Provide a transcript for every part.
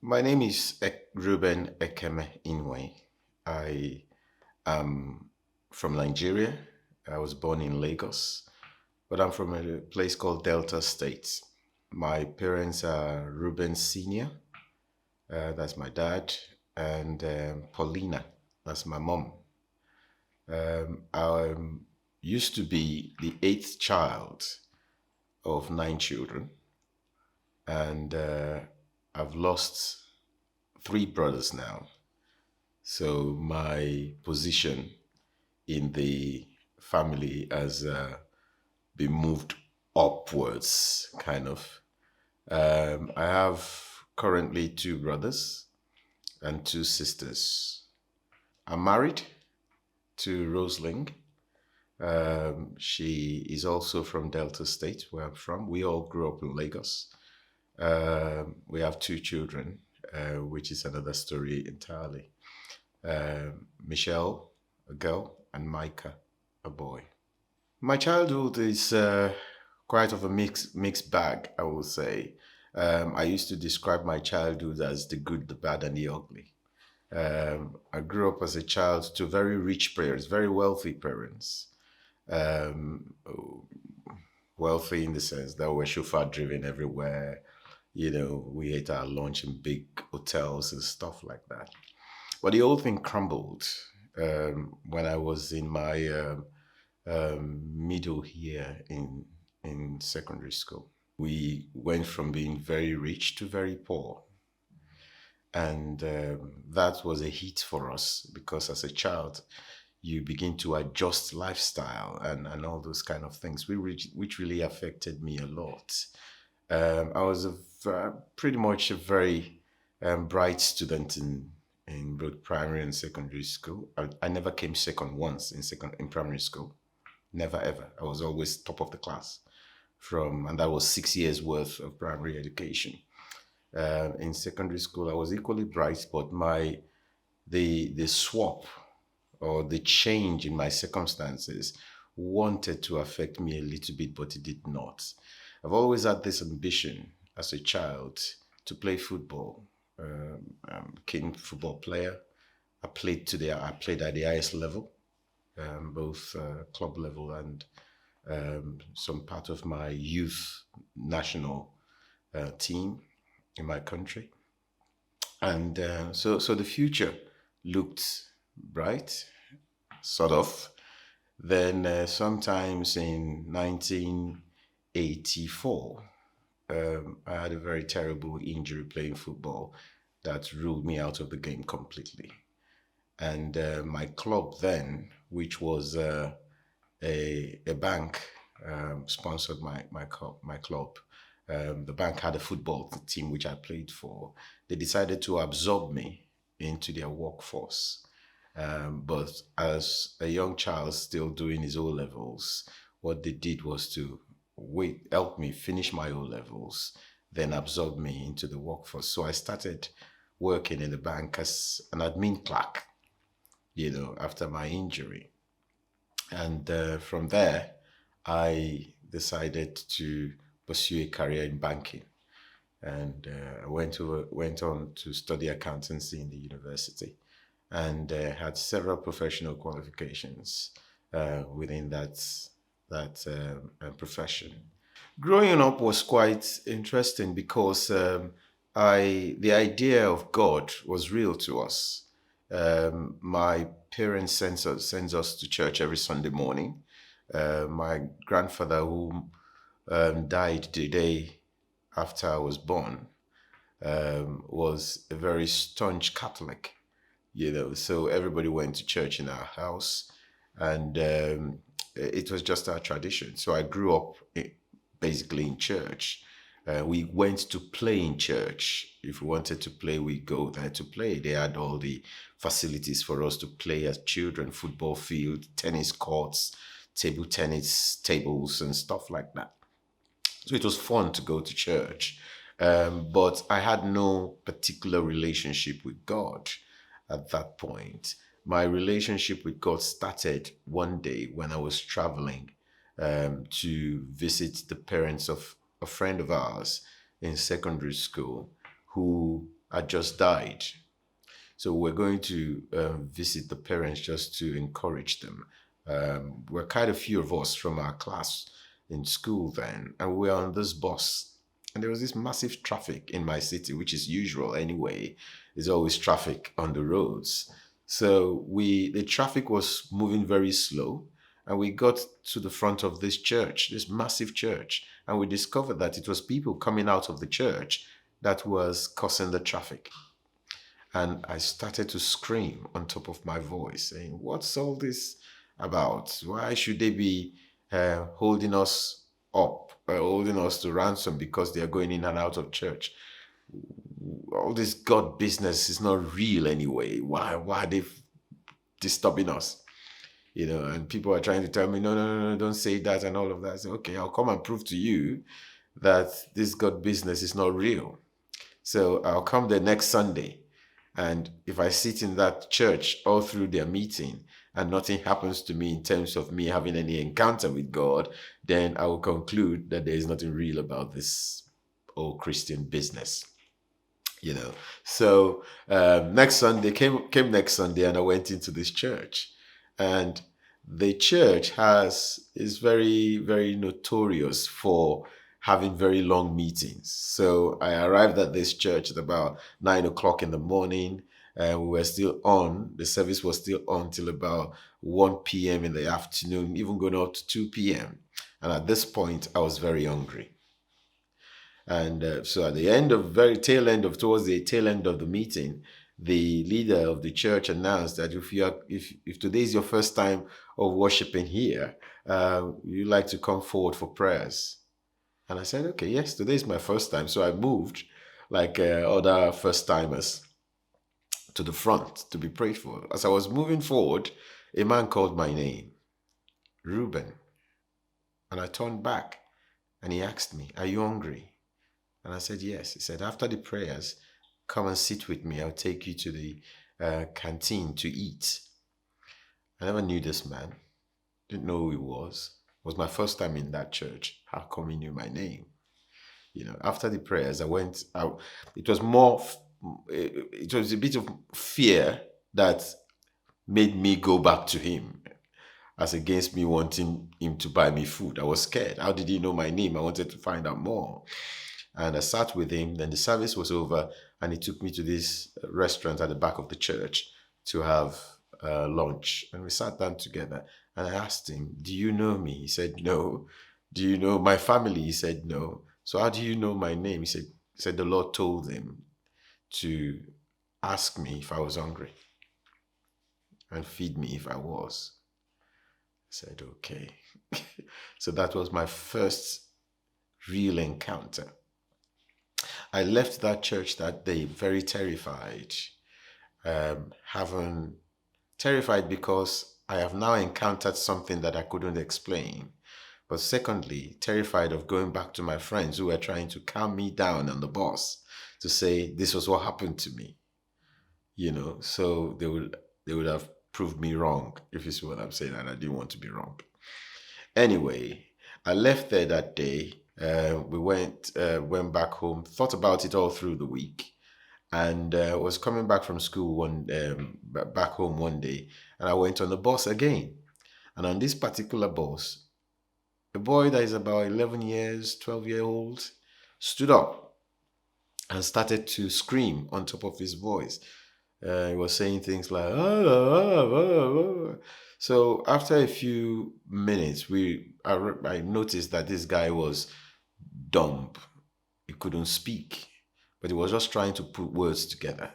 My name is Reuben Inwe. I am from Nigeria. I was born in Lagos, but I'm from a place called Delta State. My parents are Reuben Senior, that's my dad, and Paulina, that's my mom. I used to be the eighth child of nine children, and I've lost three brothers now. So my position in the family has been moved upwards, kind of. I have currently two brothers and two sisters. I'm married to Roseling. She is also from Delta State, where I'm from. We all grew up in Lagos. We have two children, which is another story entirely. Michelle, a girl, and Micah, a boy. My childhood is quite of a mixed bag, I will say. I used to describe my childhood as the good, the bad, and the ugly. I grew up as a child to very rich parents, very wealthy parents. Um, Wealthy in the sense that we're chauffeur driven everywhere. We ate our lunch in big hotels and stuff like that. But the whole thing crumbled when I was in my middle year in secondary school. We went from being very rich to very poor. And that was a hit for us because as a child, you begin to adjust lifestyle and all those kind of things, which really affected me a lot. I was pretty much a very bright student in both primary and secondary school. I never came second once in primary school. Never ever. I was always top of the class and that was 6 years worth of primary education. In secondary school, I was equally bright, but the swap or the change in my circumstances wanted to affect me a little bit, but it did not. I've always had this ambition as a child to play football. I'm a keen football player. I played at the highest level, both club level and some part of my youth national team in my country. And so the future looked bright, sort of. Then, sometimes in 1984, I had a very terrible injury playing football that ruled me out of the game completely. And my club then, which was a bank, sponsored my club. The bank had a football team which I played for. They decided to absorb me into their workforce. But as a young child still doing his O levels, what they did was to help me finish my O levels, then absorb me into the workforce. So I started working in the bank as an admin clerk, after my injury. And from there, I decided to pursue a career in banking. And I went on to study accountancy in the university and had several professional qualifications within that profession. Growing up was quite interesting because I the idea of God was real to us. My parents sends us to church every Sunday morning. My grandfather, who died the day after I was born, was a very staunch Catholic, so everybody went to church in our house, and it was just our tradition. So I grew up basically in church. We went to play in church. If we wanted to play, we go there to play. They had all the facilities for us to play as children: football field, tennis courts, table tennis tables, and stuff like that. So it was fun to go to church. But I had no particular relationship with God at that point. My relationship with God started one day when I was traveling to visit the parents of a friend of ours in secondary school who had just died. So we're going to visit the parents just to encourage them. We're quite a few of us from our class in school then, and we were on this bus. And there was this massive traffic in my city, which is usual anyway. There's always traffic on the roads. So the traffic was moving very slow, and we got to the front of this church, this massive church, and we discovered that it was people coming out of the church that was causing the traffic. And I started to scream on top of my voice, saying, "What's all this about? Why should they be holding us up, holding us to ransom because they are going in and out of church? All this God business is not real anyway. Why are they disturbing us?" And people are trying to tell me, no, no, no, no, don't say that and all of that. I say, okay, I'll come and prove to you that this God business is not real. So I'll come the next Sunday. And if I sit in that church all through their meeting and nothing happens to me in terms of me having any encounter with God, then I will conclude that there is nothing real about this old Christian business. So next Sunday came next Sunday, and I went into this church, and the church is very, very notorious for having very long meetings. So I arrived at this church at about 9 o'clock in the morning, and we were still on. The service was still on till about 1 p.m. in the afternoon, even going up to 2 p.m. And at this point, I was very hungry. And so at the towards the tail end of the meeting, the leader of the church announced that if today is your first time of worshiping here, you'd like to come forward for prayers. And I said, okay, yes, today is my first time. So I moved like other first timers to the front to be prayed for. As I was moving forward, a man called my name, Reuben. And I turned back and he asked me, "Are you hungry?" And I said, yes. He said, "After the prayers, come and sit with me. I'll take you to the canteen to eat." I never knew this man. Didn't know who he was. It was my first time in that church. How come he knew my name? After the prayers, I went out. It was a bit of fear that made me go back to him, as against me wanting him to buy me food. I was scared. How did he know my name? I wanted to find out more. And I sat with him. Then the service was over, and he took me to this restaurant at the back of the church to have lunch. And we sat down together. And I asked him, "Do you know me?" He said, "No." "Do you know my family?" He said, "No." "So how do you know my name?" He said the Lord told him to ask me if I was hungry and feed me if I was. I said, okay. So that was my first real encounter. I left that church that day very terrified. Terrified because I have now encountered something that I couldn't explain. But secondly, terrified of going back to my friends who were trying to calm me down on the bus to say this was what happened to me. So they would have proved me wrong, if you see what I'm saying, and I didn't want to be wrong. Anyway, I left there that day. We went back home, thought about it all through the week, and was coming back from school back home one day, and I went on the bus again. And on this particular bus, a boy that is about 11 years, 12-year-old, stood up and started to scream on top of his voice. He was saying things like, "Ah, ah, ah, ah." So after a few minutes, I noticed that this guy was dumb. He couldn't speak, but he was just trying to put words together.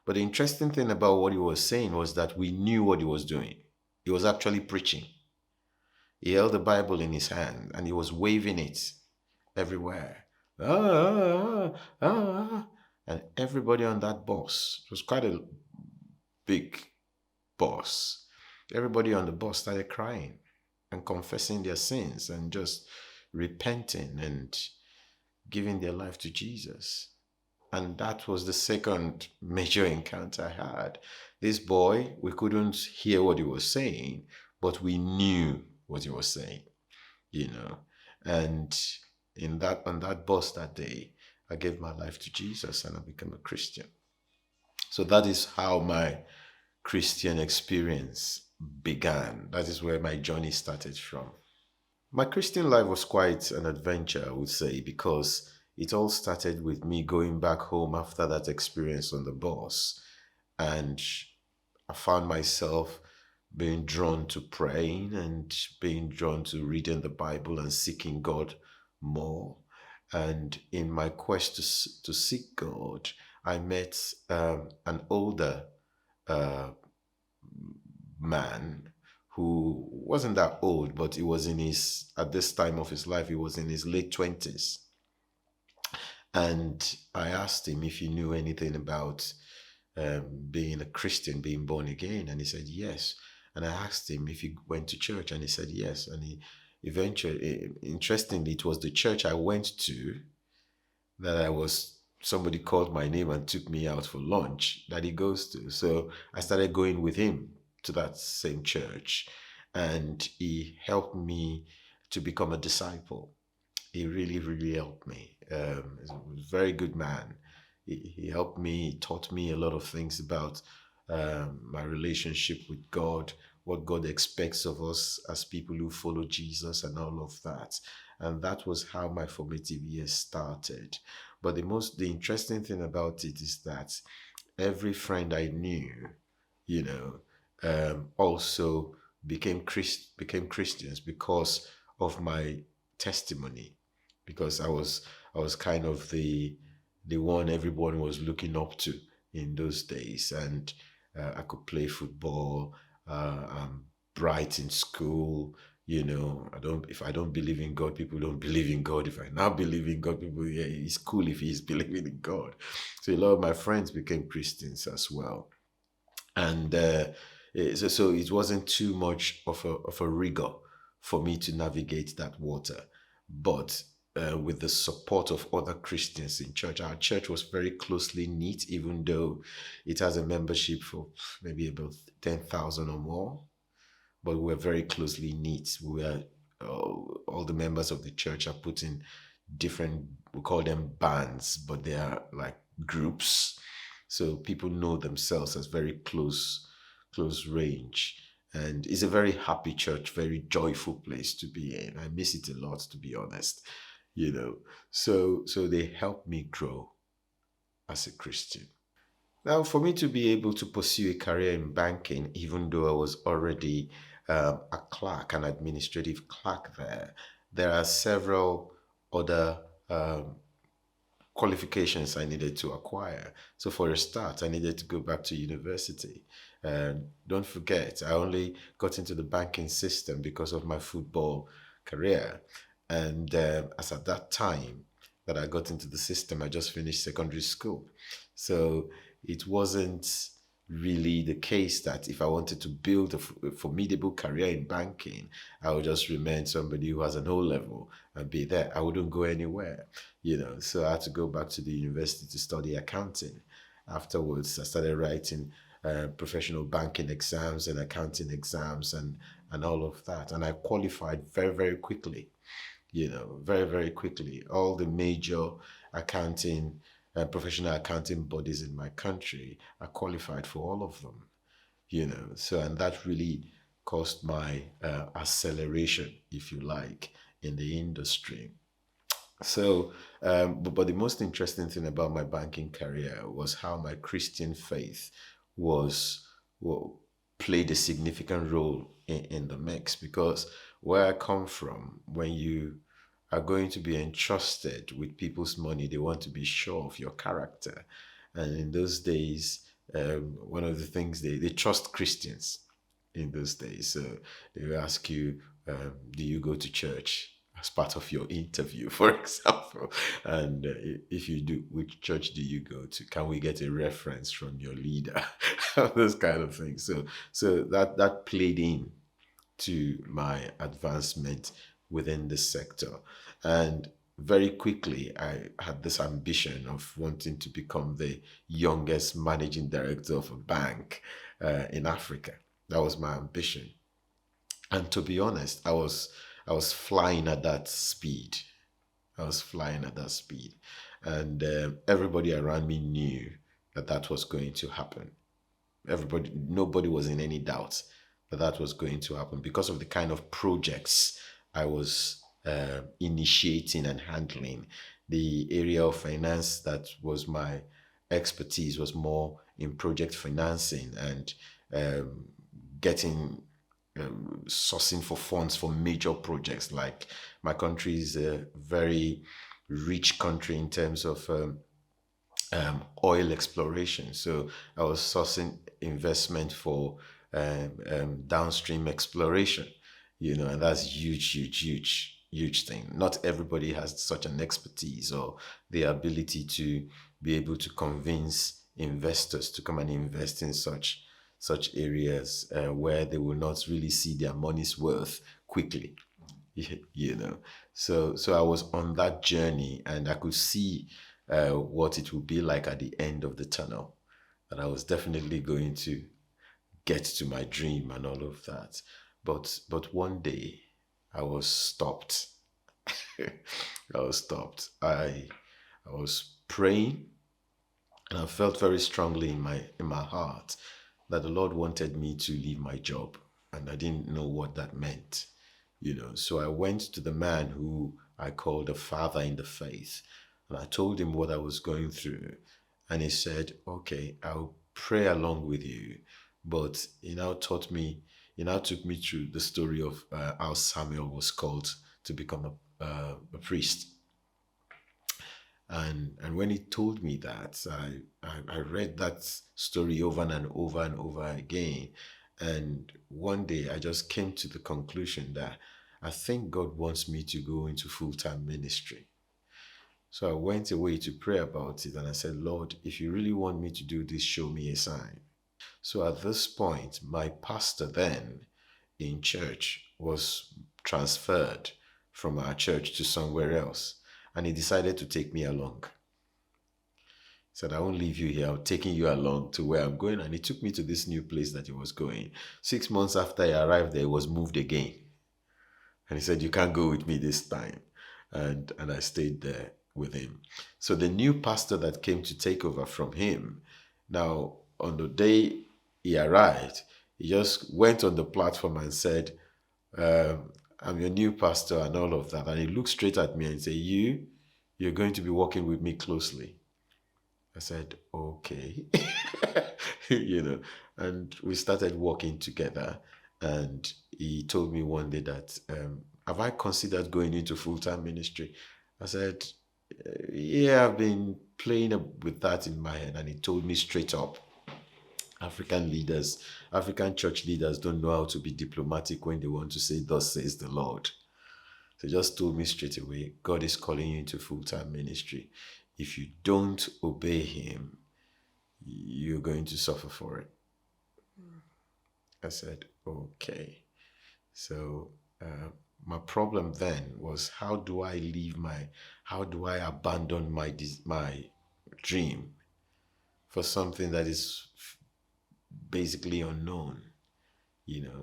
But the interesting thing about what he was saying was that we knew what he was doing. He was actually preaching. He held the Bible in his hand and he was waving it everywhere. Ah, ah, ah, ah. And everybody on that bus, it was quite a big bus, everybody on the bus started crying and confessing their sins and just repenting and giving their life to Jesus. And that was the second major encounter I had. This boy, we couldn't hear what he was saying, but we knew what he was saying, And on that bus that day, I gave my life to Jesus and I became a Christian. So that is how my Christian experience began. That is where my journey started from. My Christian life was quite an adventure, I would say, because it all started with me going back home after that experience on the bus. And I found myself being drawn to praying and being drawn to reading the Bible and seeking God more. And in my quest to seek God, I met an older uh, man who wasn't that old, but he was in his, at this time of his life, he was in his late 20s. And I asked him if he knew anything about being a Christian, being born again. And he said, yes. And I asked him if he went to church, and he said, yes. And he eventually, interestingly, it was the church I went to that somebody called my name and took me out for lunch that he goes to. So I started going with him to that same church, and he helped me to become a disciple. He really, really helped me. He's a very good man. He helped me, taught me a lot of things about my relationship with God, what God expects of us as people who follow Jesus, and all of that. And that was how my formative years started. But the interesting thing about it is that every friend I knew, you know, also became Christians because of my testimony, because I was kind of the one everyone was looking up to in those days, and I could play football. I'm bright in school. I don't. If I don't believe in God, people don't believe in God. If I now believe in God, people, yeah, it's cool if he's believing in God. So a lot of my friends became Christians as well, and so it wasn't too much of a rigor for me to navigate that water. But with the support of other Christians in church, our church was very closely knit, even though it has a membership for maybe about 10,000 or more. But we were very closely knit. We were all the members of the church are put in different, we call them bands, but they are like groups. So people know themselves as very close range. And it's a very happy church, very joyful place to be in. I miss it a lot, to be honest. You know, so they helped me grow as a Christian. Now, for me to be able to pursue a career in banking, even though I was already a clerk, an administrative clerk there are several other qualifications I needed to acquire. So for a start, I needed to go back to university. And don't forget, I only got into the banking system because of my football career. And as at that time that I got into the system, I just finished secondary school. So it wasn't really the case that if I wanted to build a formidable career in banking, I would just remain somebody who has an O level and be there. I wouldn't go anywhere, So I had to go back to the university to study accounting. Afterwards, I started writing professional banking exams and accounting exams and all of that. And I qualified very, very quickly, very, very quickly. All the major accounting professional accounting bodies in my country, I qualified for all of them, So, and that really caused my acceleration, if you like, in the industry. So, but the most interesting thing about my banking career was how my Christian faith was, well, played a significant role in the mix, because where I come from, when you are going to be entrusted with people's money, they want to be sure of your character. And in those days, one of the things they trust Christians in those days. So they will ask you, do you go to church? As part of your interview, for example. And if you do, which church do you go to? Can we get a reference from your leader? Those kind of things. So that played in to my advancement within the sector. And very quickly, I had this ambition of wanting to become the youngest managing director of a bank in Africa. That was my ambition. And to be honest, I was flying at that speed. I was flying at that speed. And everybody around me knew that that was going to happen. Nobody was in any doubt that that was going to happen because of the kind of projects I was initiating and handling. The area of finance that was my expertise was more in project financing and um, getting sourcing for funds for major projects. Like my country is a very rich country in terms of oil exploration. So I was sourcing investment for downstream exploration, and that's huge, huge, huge, huge thing. Not everybody has such an expertise or the ability to be able to convince investors to come and invest in such areas where they will not really see their money's worth quickly. you know so I was on that journey, and I could see what it would be like at the end of the tunnel, that I was definitely going to get to my dream and all of that. But one day I was stopped. I was stopped. I was praying, and I felt very strongly in my heart that the Lord wanted me to leave my job, and I didn't know what that meant. So I went to the man who I called a father in the faith, and I told him what I was going through. And he said, okay, I'll pray along with you. But he now took me through the story of how Samuel was called to become a priest. And when he told me that, I read that story over and over and over again. And one day I just came to the conclusion that I think God wants me to go into full-time ministry. So I went away to pray about it, and I said, Lord, if you really want me to do this, show me a sign. So at this point, my pastor then in church was transferred from our church to somewhere else, and he decided to take me along. He said, I won't leave you here. I'm taking you along to where I'm going. And he took me to this new place that he was going. 6 months after I arrived there, he was moved again. And he said, you can't go with me this time. And I stayed there with him. So the new pastor that came to take over from him, now on the day he arrived, he just went on the platform and said, I'm your new pastor and all of that. And he looked straight at me and said, you're going to be working with me closely. I said, okay. And we started working together. And he told me one day that, have I considered going into full-time ministry? I said, yeah, I've been playing with that in my head. And he told me straight up, African church leaders don't know how to be diplomatic when they want to say, thus says the Lord. So he just told me straight away, God is calling you into full-time ministry. If you don't obey him, you're going to suffer for it. I said, okay. So my problem then was, how do I abandon my dream for something that is basically unknown?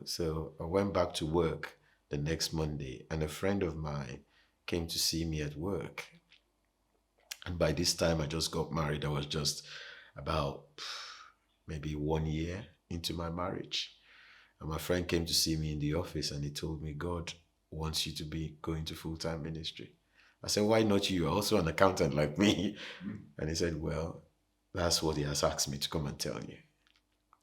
So I went back to work the next Monday, and a friend of mine came to see me at work. And by this time, I just got married. I was just about maybe 1 year into my marriage. And my friend came to see me in the office, and he told me, God wants you to be going to full-time ministry. I said, why not you? You're also an accountant like me. And he said, well, that's what he has asked me to come and tell you.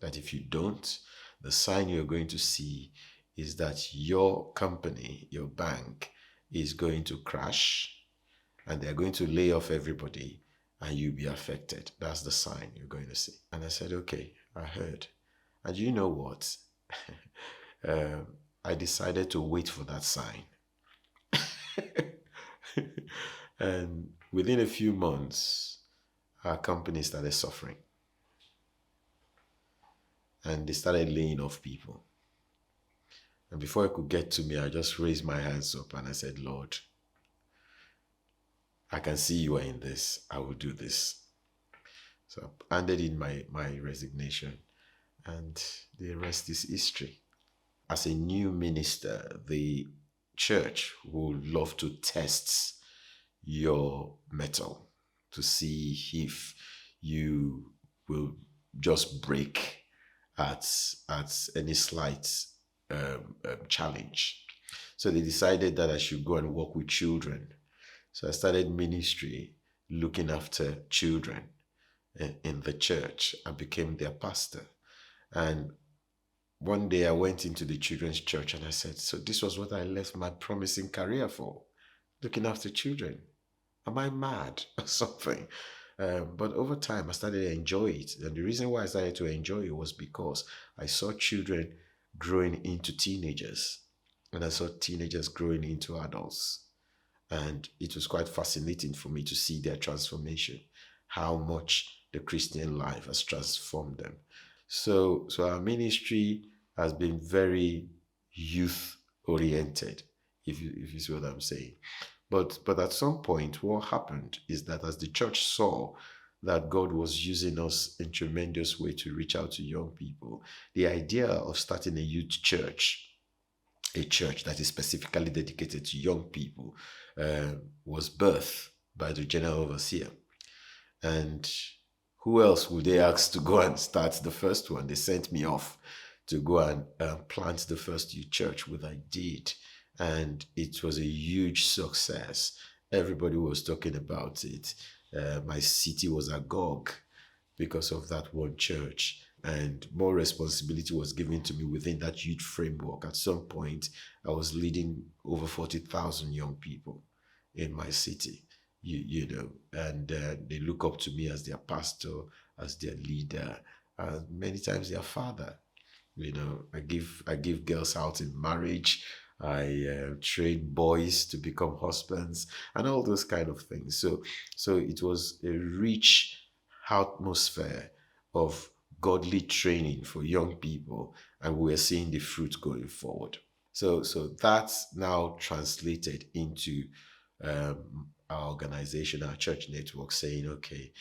That if you don't, the sign you're going to see is that your company, your bank, is going to crash, and they're going to lay off everybody, and you'll be affected. That's the sign you're going to see. And I said, okay, I heard. And you know what? I decided to wait for that sign. And within a few months, our company started suffering. And they started laying off people. And before it could get to me, I just raised my hands up and I said, Lord, I can see you are in this. I will do this. So I handed in my resignation, and the rest is history. As a new minister, the church would love to test your mettle. to see if you will just break at any slight challenge. So they decided that I should go and work with children. So I started ministry looking after children in the church. I became their pastor. And one day I went into the children's church and I said, so this was what I left my promising career for, looking after children. Am I mad or something? But over time, I started to enjoy it. And the reason why I started to enjoy it was because I saw children growing into teenagers and I saw teenagers growing into adults. And it was quite fascinating for me to see their transformation, how much the Christian life has transformed them. So our ministry has been very youth oriented, if you see what I'm saying. But at some point, what happened is that as the church saw that God was using us in tremendous way to reach out to young people, the idea of starting a youth church, a church that is specifically dedicated to young people, was birthed by the general overseer. And who else would they ask to go and start the first one? They sent me off to go and plant the first youth church, which I did. And it was a huge success. Everybody was talking about it. My city was agog because of that one church. And more responsibility was given to me within that youth framework. At some point, I was leading over 40,000 young people in my city, you know, and they look up to me as their pastor, as their leader, and many times their father. You know, I give girls out in marriage. I train boys to become husbands and all those kind of things. So it was a rich atmosphere of godly training for young people, and we are seeing the fruit going forward. So that's now translated into our organization, our church network, saying, okay,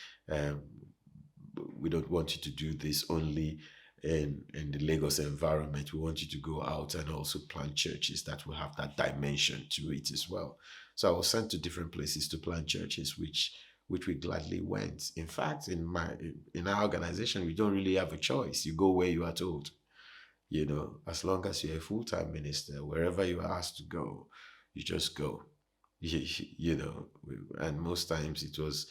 we don't want you to do this only in the Lagos environment. We want you to go out and also plant churches that will have that dimension to it as well. So I was sent to different places to plant churches, which we gladly went. In fact, in our organization, we don't really have a choice. You go where you are told. You know, as long as you're a full-time minister, wherever you are asked to go, you just go. You know, and most times it was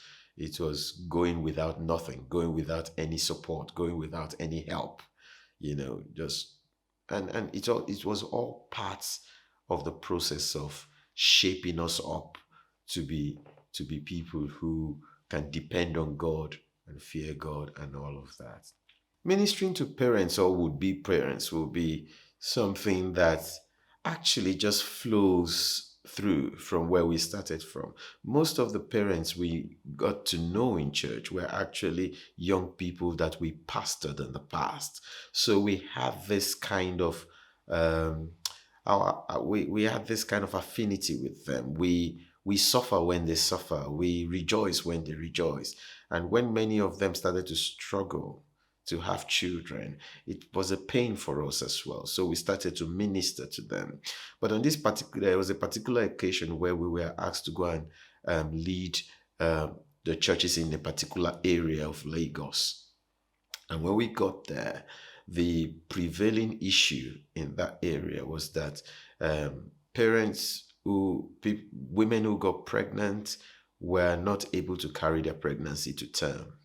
going without nothing, going without any support, going without any help, you know, just and it was all parts of the process of shaping us up to be people who can depend on God and fear God and all of that. Ministering to parents or would-be parents will be something that actually just flows through from where we started from. Most of the parents we got to know in church were actually young people that we pastored in the past. So we have this kind of we had this kind of affinity with them. We suffer when they suffer. We rejoice when they rejoice. And when many of them started to struggle to have children, it was a pain for us as well. So we started to minister to them. But on there was a particular occasion where we were asked to go and lead the churches in a particular area of Lagos. And when we got there, the prevailing issue in that area was that women who got pregnant were not able to carry their pregnancy to term.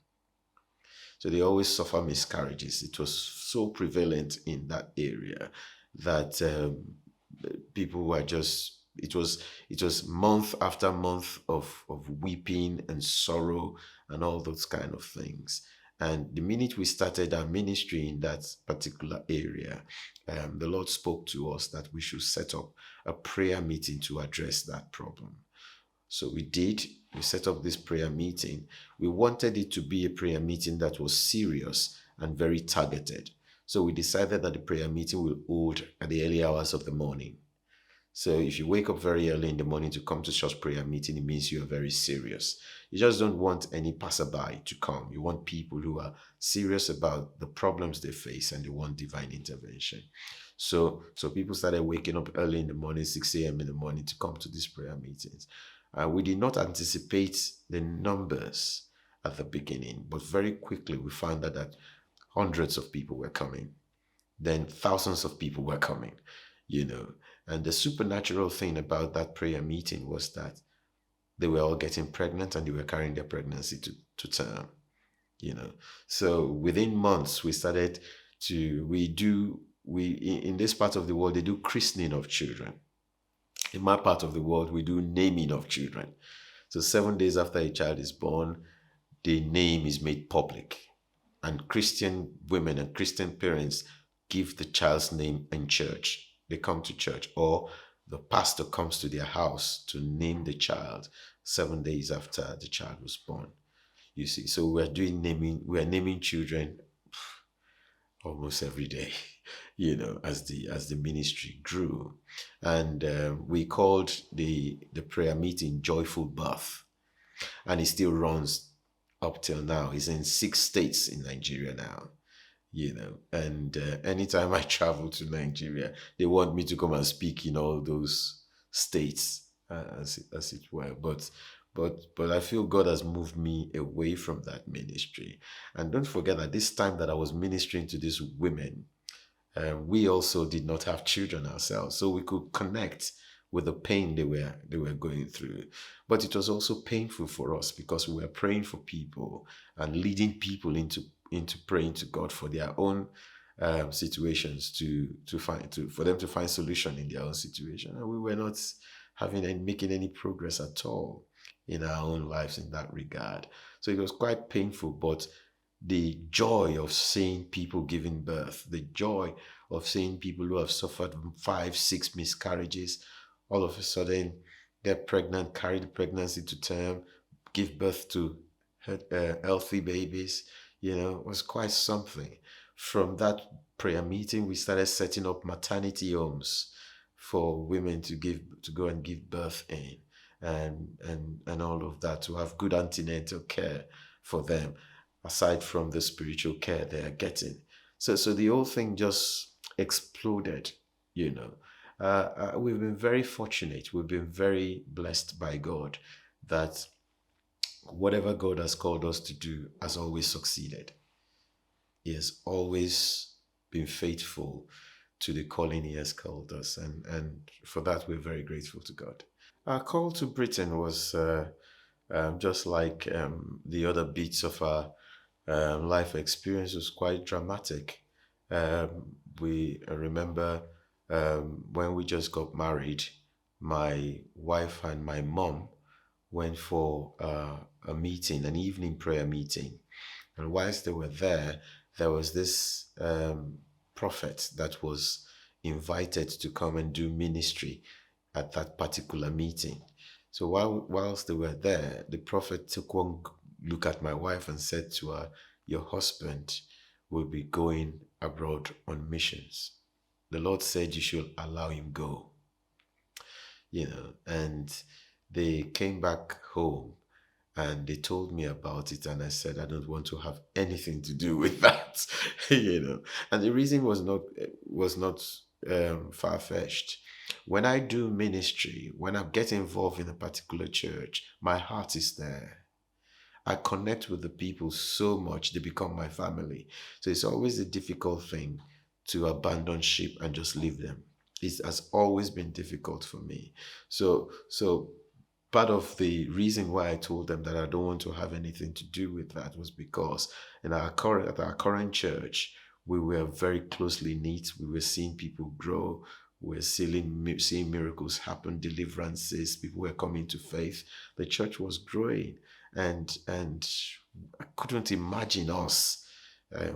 So they always suffer miscarriages. It was so prevalent in that area that people were just, it was month after month of weeping and sorrow and all those kind of things. And the minute we started our ministry in that particular area, the Lord spoke to us that we should set up a prayer meeting to address that problem. So we did. We set up this prayer meeting. We wanted it to be a prayer meeting that was serious and very targeted. So we decided that the prayer meeting will hold at the early hours of the morning. So if you wake up very early in the morning to come to church prayer meeting, it means you are very serious. You just don't want any passerby to come. You want people who are serious about the problems they face and they want divine intervention. So people started waking up early in the morning, 6 a.m. in the morning, to come to these prayer meetings. We did not anticipate the numbers at the beginning, but very quickly we found out that hundreds of people were coming. Then thousands of people were coming, you know. And the supernatural thing about that prayer meeting was that they were all getting pregnant and they were carrying their pregnancy to term, you know. So within months, we started to, in this part of the world, they do christening of children. In my part of the world, we do naming of children. So 7 days after a child is born, the name is made public. And Christian women and Christian parents give the child's name in church. They come to church, or the pastor comes to their house to name the child 7 days after the child was born. You see, so we're naming children almost every day, you know, as the ministry grew. And we called the prayer meeting Joyful Birth, and it still runs up till now. It's in 6 states in Nigeria now, you know. And anytime I travel to Nigeria, they want me to come and speak in all those states, as it were. But I feel God has moved me away from that ministry. And don't forget that this time that I was ministering to these women, we also did not have children ourselves, so we could connect with the pain they were going through. But it was also painful for us because we were praying for people and leading people into praying to God for their own situations, for them to find solution in their own situation, and we were not making any progress at all in our own lives in that regard. So it was quite painful, but the joy of seeing people giving birth, the joy of seeing people who have suffered 5, 6 miscarriages, all of a sudden get pregnant, carry the pregnancy to term, give birth to healthy babies, you know, was quite something. From that prayer meeting, we started setting up maternity homes for women to go and give birth in, and all of that, to have good antenatal care for them, aside from the spiritual care they are getting. So the whole thing just exploded, you know. We've been very fortunate. We've been very blessed by God that whatever God has called us to do has always succeeded. He has always been faithful to the calling he has called us. And for that, we're very grateful to God. Our call to Britain was just like the other bits of our life experience, was quite dramatic. We remember when we just got married, my wife and my mom went for a meeting, an evening prayer meeting. And whilst they were there was this prophet that was invited to come and do ministry at that particular meeting. So whilst they were there, the prophet took one look at my wife and said to her, "Your husband will be going abroad on missions. The Lord said you should allow him go." You know, and they came back home and they told me about it, and I said, "I don't want to have anything to do with that." You know. And the reason was not far-fetched. When I do ministry, when I get involved in a particular church, my heart is there. I connect with the people so much, they become my family. So it's always a difficult thing to abandon ship and just leave them. It has always been difficult for me. So part of the reason why I told them that I don't want to have anything to do with that was because at our current church, we were very closely knit. We were seeing people grow. We were seeing miracles happen, deliverances. People were coming to faith. The church was growing, and I couldn't imagine us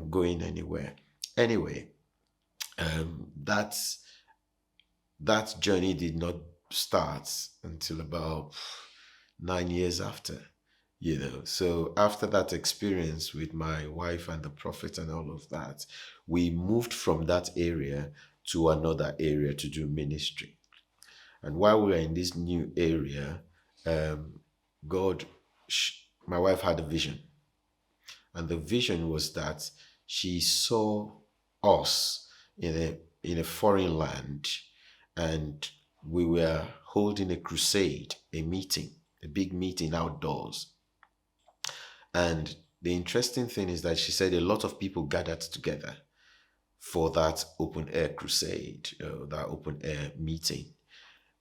going anywhere. Anyway, that journey did not start until about 9 years after, you know. So after that experience with my wife and the prophet and all of that, we moved from that area to another area to do ministry. And while we were in this new area, my wife had a vision. And the vision was that she saw us in a foreign land, and we were holding a crusade, a meeting. a big meeting outdoors. And the interesting thing is that she said a lot of people gathered together for that open air crusade, that open air meeting.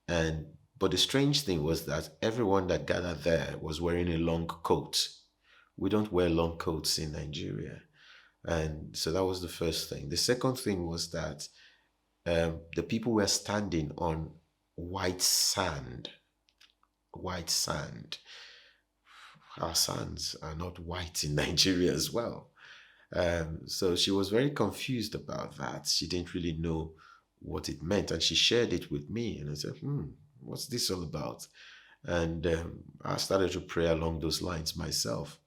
And but the strange thing was that everyone that gathered there was wearing a long coat. We don't wear long coats in Nigeria. And so that was the first thing. The second thing was that the people were standing on white sand. White sand. Our sands are not white in Nigeria as well. So she was very confused about that. She didn't really know what it meant. And she shared it with me. And I said, what's this all about? And I started to pray along those lines myself.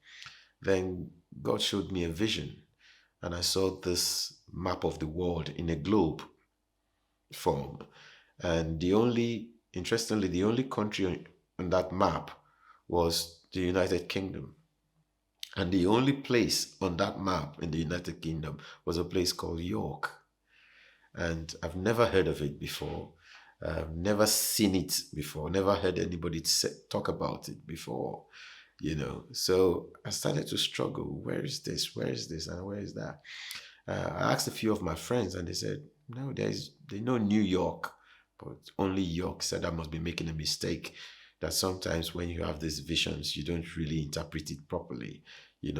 Then God showed me a vision. And I saw this map of the world in a globe form. And interestingly, the only country on that map was the United Kingdom. And the only place on that map in the United Kingdom was a place called York. And I've never heard of it before. Never seen it before. Never heard anybody talk about it before. So I started to struggle. Where is this? Where is this? And where is that? I asked a few of my friends, and they said, no, they know New York, but only York. Said I must be making a mistake. That sometimes when you have these visions, you don't really interpret it properly.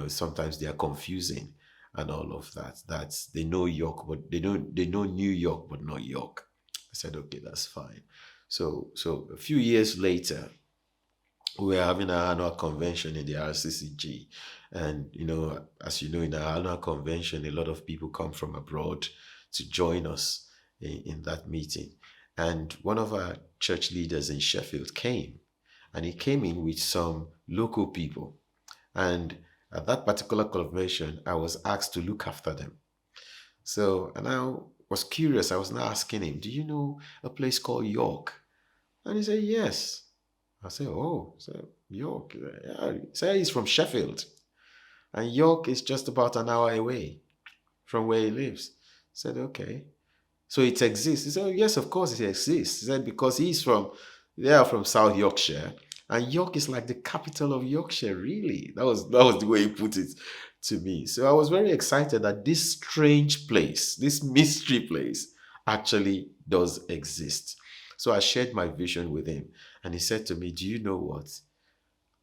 Sometimes they are confusing and all of that. That's they know York, but they know New York, but not York. I said, okay, that's fine. So a few years later, we were having our annual convention in the RCCG. And, as you know, in our annual convention, a lot of people come from abroad to join us in that meeting. And one of our church leaders in Sheffield came, and he came in with some local people. And at that particular convention, I was asked to look after them. So, and I was curious. I was now asking him, do you know a place called York? And he said, yes. I said, oh, so York. Yeah. He said he's from Sheffield. And York is just about an hour away from where he lives. I said, okay. So it exists. He said, oh, yes, of course it exists. He said, because they are from South Yorkshire. And York is like the capital of Yorkshire, really. That was the way he put it to me. So I was very excited that this strange place, this mystery place, actually does exist. So I shared my vision with him. And he said to me, do you know what?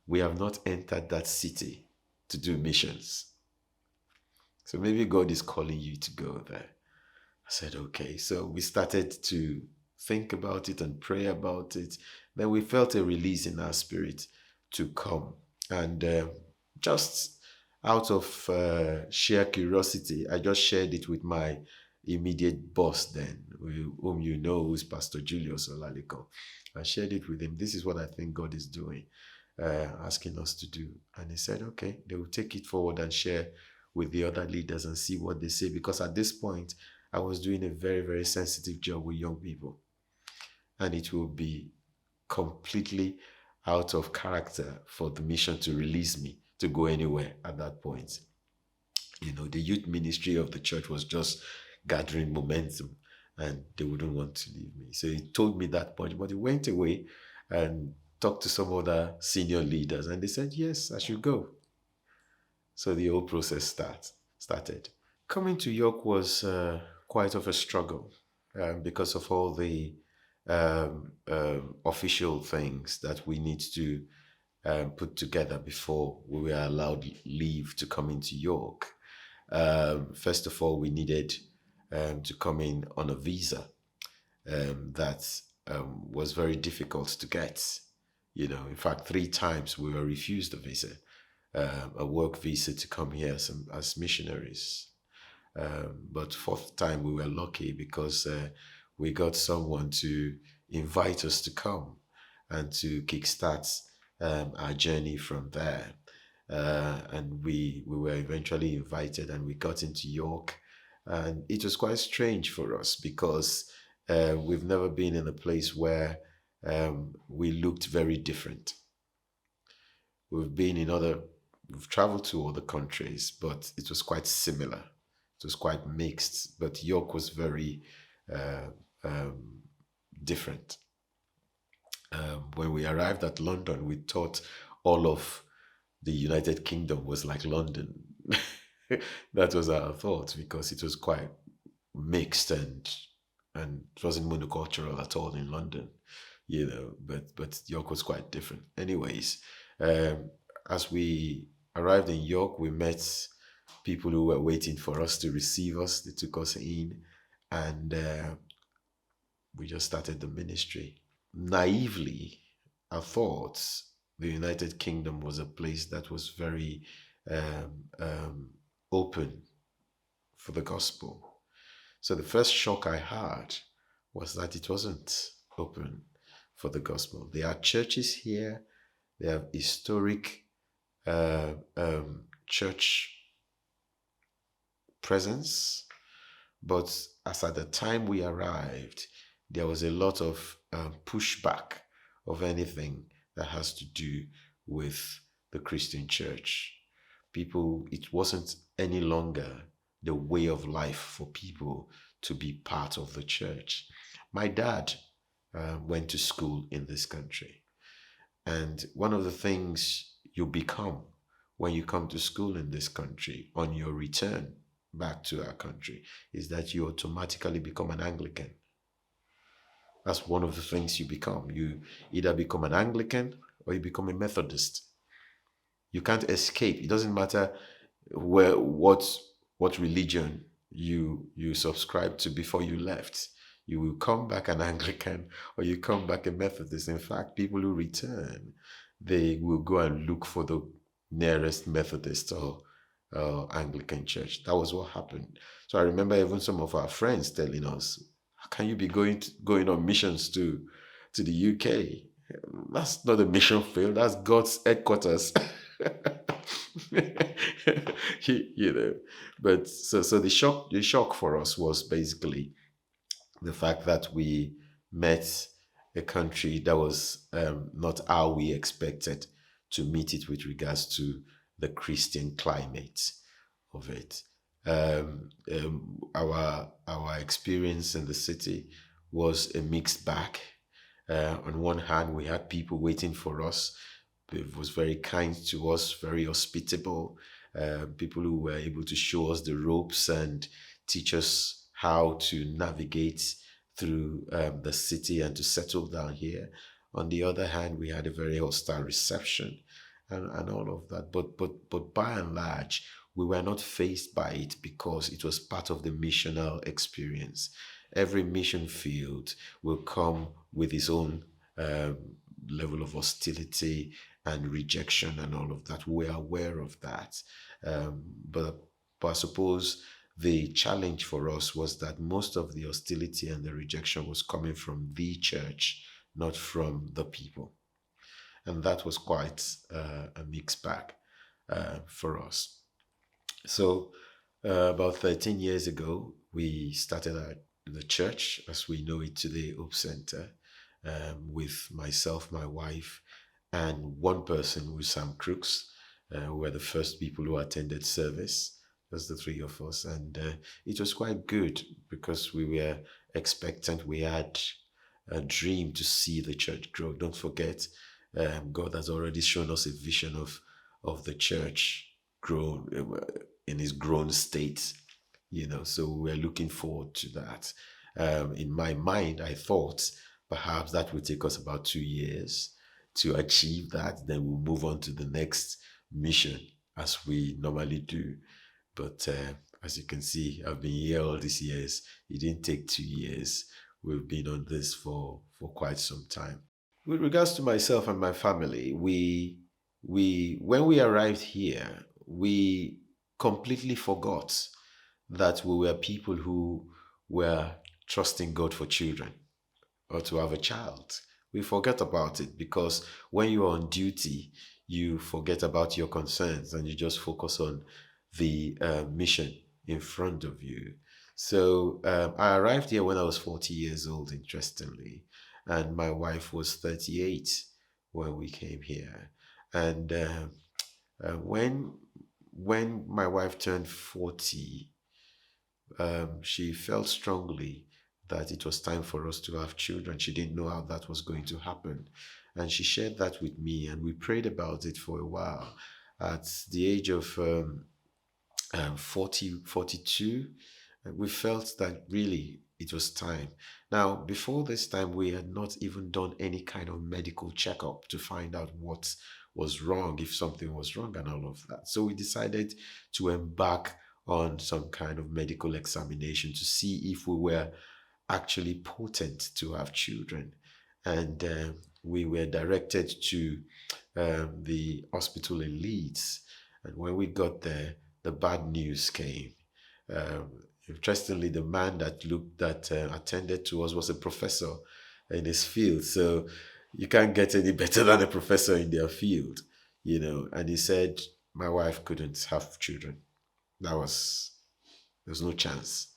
We have not entered that city to do missions. So maybe God is calling you to go there. I said, okay. So we started to think about it and pray about it. Then we felt a release in our spirit to come. And just out of sheer curiosity, I just shared it with my immediate boss then, whom you know, who's Pastor Julius Olaliko. I shared it with him. This is what I think God is doing, asking us to do. And he said, okay, they will take it forward and share with the other leaders and see what they say. Because at this point, I was doing a very, very sensitive job with young people. And it will be completely out of character for the mission to release me to go anywhere at that point. The youth ministry of the church was just gathering momentum, and they wouldn't want to leave me. So he told me that point, but he went away and talked to some other senior leaders, and they said, yes, I should go. So the whole process started. Coming to York was quite of a struggle because of all the official things that we need to put together before we were allowed leave to come into York. First of all, we needed to come in on a visa that was very difficult to get. In fact, 3 times we were refused a visa, a work visa to come here as missionaries. But 4th time we were lucky because we got someone to invite us to come and to kickstart our journey from there. And we were eventually invited, and we got into York. And it was quite strange for us because we've never been in a place where we looked very different. We've traveled to other countries, but it was quite similar. It was quite mixed, but York was very different. When we arrived at London, we thought all of the United Kingdom was like London. That was our thought because it was quite mixed and it wasn't monocultural at all in London, but York was quite different. Anyways, um, as we arrived in York, we met people who were waiting for us to receive us. They took us in, and we just started the ministry. Naively, I thought the United Kingdom was a place that was very open for the gospel. So the first shock I had was that it wasn't open for the gospel. There are churches here, they have historic church presence, but as at the time we arrived, there was a lot of pushback of anything that has to do with the Christian church. People, it wasn't any longer the way of life for people to be part of the church. My dad went to school in this country. And one of the things you become when you come to school in this country on your return back to our country is that you automatically become an Anglican. That's one of the things you become. You either become an Anglican or you become a Methodist. You can't escape. It doesn't matter what religion you subscribe to before you left. You will come back an Anglican or you come back a Methodist. In fact, people who return, they will go and look for the nearest Methodist or Anglican church. That was what happened. So I remember even some of our friends telling us, "How can you be going on missions to the UK? That's not a mission field. That's God's headquarters." you know, but so the shock for us was basically the fact that we met a country that was not how we expected to meet it with regards to the Christian climate of it. Our experience in the city was a mixed bag. On one hand, we had people waiting for us. It was very kind to us, very hospitable. People who were able to show us the ropes and teach us how to navigate through the city and to settle down here. On the other hand, we had a very hostile reception and all of that. But by and large, we were not faced by it because it was part of the missional experience. Every mission field will come with its own level of hostility and rejection and all of that. We're aware of that. But I suppose the challenge for us was that most of the hostility and the rejection was coming from the church, not from the people. And that was quite a mixed bag for us. So about 13 years ago, we started the church as we know it today, Hope Center, with myself, my wife, and one person with Sam Crooks. We were the first people who attended service. Just the three of us, and it was quite good because we were expectant. We had a dream to see the church grow. Don't forget, God has already shown us a vision of the church grow in its grown state. So we're looking forward to that. In my mind, I thought perhaps that would take us about 2 years to achieve that. Then we'll move on to the next mission as we normally do. But as you can see, I've been here all these years. It didn't take 2 years. We've been on this for quite some time. With regards to myself and my family, when we arrived here, we completely forgot that we were people who were trusting God for children or to have a child. We forget about it because when you are on duty, you forget about your concerns and you just focus on the mission in front of you. So I arrived here when I was 40 years old, interestingly, and my wife was 38 when we came here. And when my wife turned 40, she felt strongly that it was time for us to have children. She didn't know how that was going to happen. And she shared that with me, and we prayed about it for a while. At the age of 40, 42, we felt that really it was time. Now, before this time, we had not even done any kind of medical checkup to find out what was wrong, if something was wrong, and all of that. So we decided to embark on some kind of medical examination to see if we were actually potent to have children. And we were directed to the hospital in Leeds. And when we got there, the bad news came. Um, Interestingly, the man that attended to us was a professor in his field. So you can't get any better than a professor in their field, And he said, my wife couldn't have children. There's no chance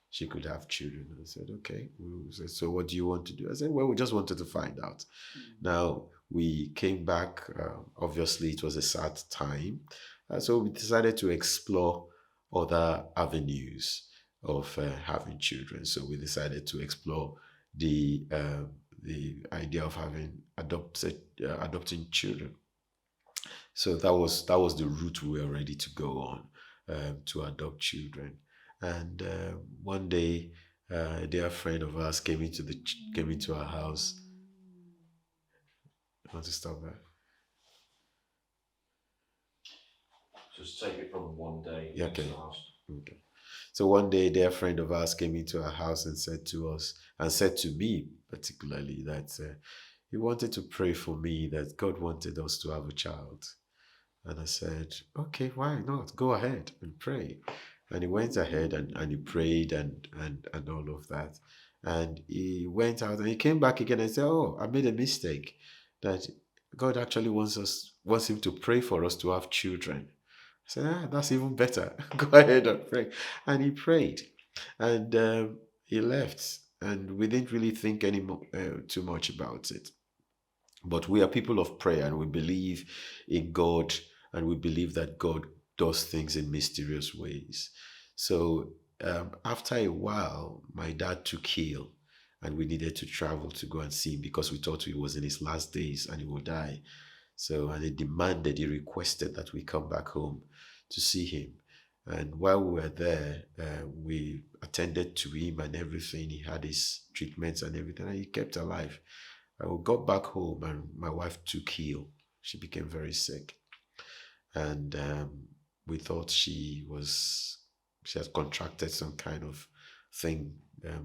she could have children. I said, okay. We said, so what do you want to do? I said, well, we just wanted to find out. Now, we came back. Obviously, it was a sad time. So we decided to explore other avenues of having children. So we decided to explore the idea of having adopting children. So that was the route we were ready to go on, to adopt children. And one day, a dear friend of ours came into our house. I want to stop there. Just take it from one day. Yeah, okay. Okay. So one day, a dear friend of ours came into our house and said to me particularly, that he wanted to pray for me, that God wanted us to have a child. And I said, okay, why not? Go ahead and pray. And he went ahead and he prayed and all of that. And he went out and he came back again and said, oh, I made a mistake. That God actually wants him to pray for us to have children. I said, that's even better. Go ahead and pray. And he prayed. And he left. And we didn't really think too much about it. But we are people of prayer, and we believe in God, and we believe that God does things in mysterious ways. So after a while, my dad took ill, and we needed to travel to go and see him because we thought he was in his last days and he would die. So, and he requested that we come back home to see him. And while we were there, we attended to him and everything. He had his treatments and everything, and he kept alive. We got back home and my wife took ill. She became very sick. And we thought she had contracted some kind of thing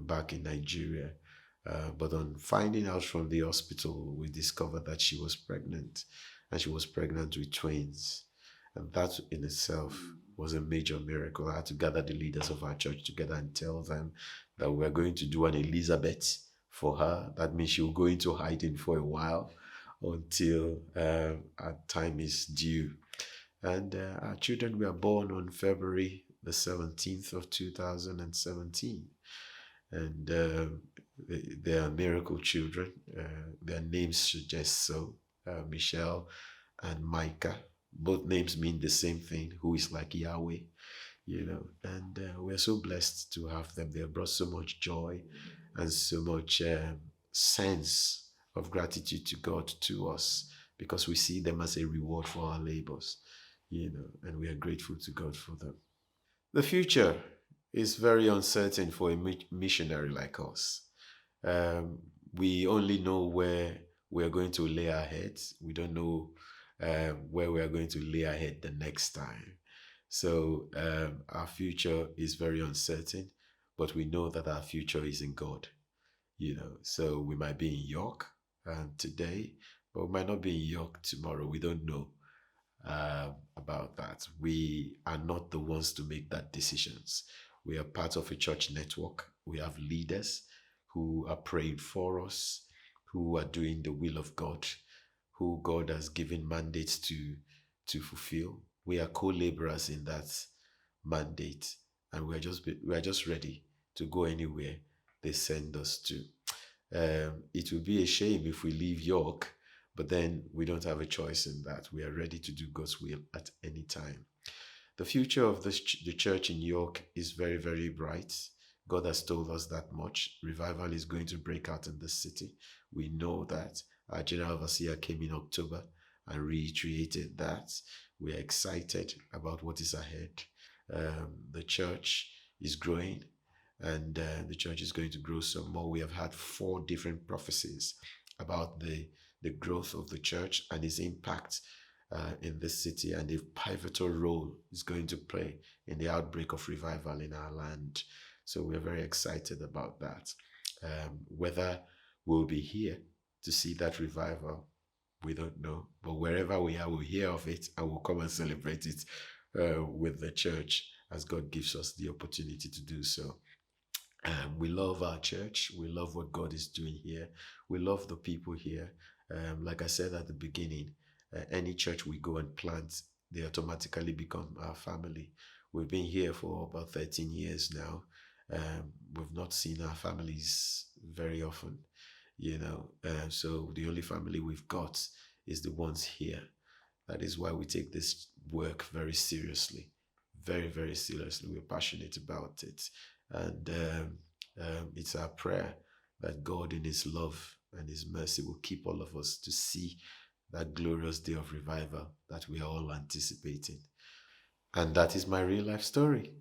back in Nigeria. But on finding out from the hospital, we discovered that she was pregnant, and she was pregnant with twins. And that in itself was a major miracle. I had to gather the leaders of our church together and tell them that we are going to do an Elizabeth for her. That means she will go into hiding for a while until our time is due. And our children were born on February the 17th of 2017. And they are miracle children. Their names suggest so. Michelle and Micah. Both names mean the same thing, who is like Yahweh, And we're so blessed to have them. They have brought so much joy and so much sense of gratitude to God to us, because we see them as a reward for our labors, and we are grateful to God for them. The future is very uncertain for a missionary like us. We only know where we are going to lay our heads. We don't know where we are going to lay our head the next time. So our future is very uncertain, but we know that our future is in God. So we might be in York today, but we might not be in York tomorrow. We don't know about that. We are not the ones to make that decisions. We are part of a church network. We have leaders who are praying for us, who are doing the will of God, who God has given mandates to fulfill. We are co-laborers in that mandate, and we are just ready to go anywhere they send us to. It would be a shame if we leave York, but then we don't have a choice in that. We are ready to do God's will at any time. The future of the church in York is very, very bright. God has told us that much. Revival is going to break out in the city. We know that. Our general overseer came in October and reiterated that. We are excited about what is ahead. The church is growing, and the church is going to grow some more. We have had 4 different prophecies about the growth of the church and its impact in this city, and the pivotal role it's going to play in the outbreak of revival in our land. So we're very excited about that. Whether we'll be here to see that revival, we don't know. But wherever we are, we'll hear of it and we'll come and celebrate it with the church as God gives us the opportunity to do so. We love our church. We love what God is doing here. We love the people here. Like I said at the beginning, any church we go and plant, they automatically become our family. We've been here for about 13 years now. We've not seen our families very often, so the only family we've got is the ones here. That is why we take this work very seriously, very, very seriously. We're passionate about it. And it's our prayer that God in his love and his mercy will keep all of us to see that glorious day of revival that we are all anticipating. And that is my real life story.